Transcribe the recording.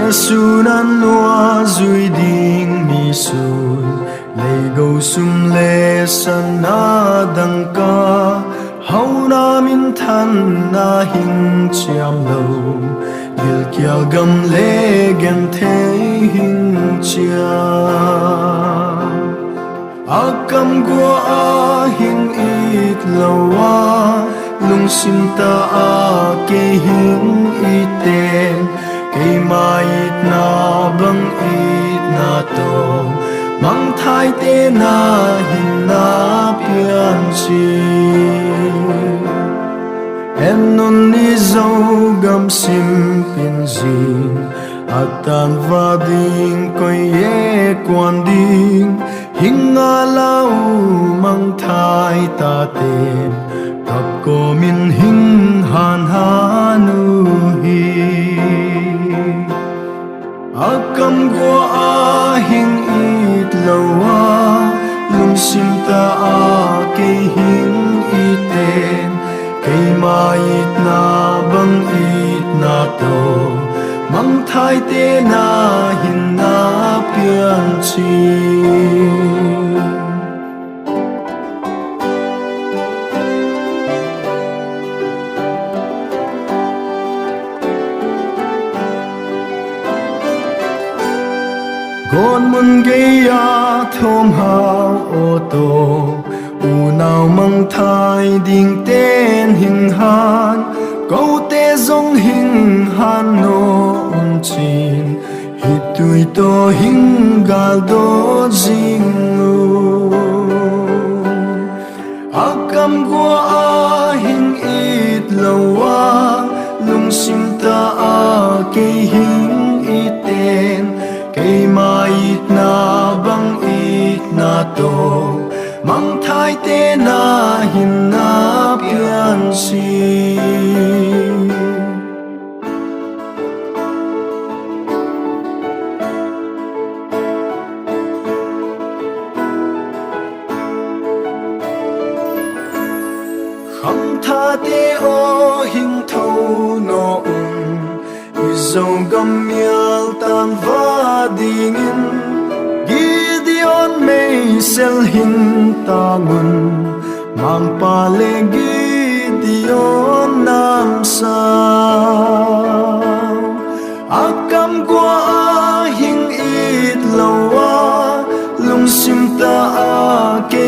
Giêsu nan loa zui ding mi sui lei go sum le san na dang ka hau na min than na hing chiam lo gil kial gam le gen the hing chia akam gua a hing it lawa lung sim ta a ke hing iten ke mai na bang it na to mang thai te na hin na pian chi em non ni zo gam sim pin zin atan va ding ko ye quan ding hinga lau mang thai ta ten thap ko min hing han hanu hi akam gua a hing it lawa lum sim ta a ke hing iten ke mai it na bang it na to mang thai te na hin na pian chi Gon mun gaya thom hao ô tô u nào mang thai ding tên hình han câu tê dòng hình han no un chin hit tui to hình gal do jing lu akam gua a hình it lawa lung sim ta a ke hình iten cây mai ít na bang ít na to mang thai te na hin na pian si kham tha te o hình thâu no dòng gam mial tan va dingin Gideon mei sel hin ta mun mang pa le Gideon nam sao akam gua a hing it lawa lung sim ta a ke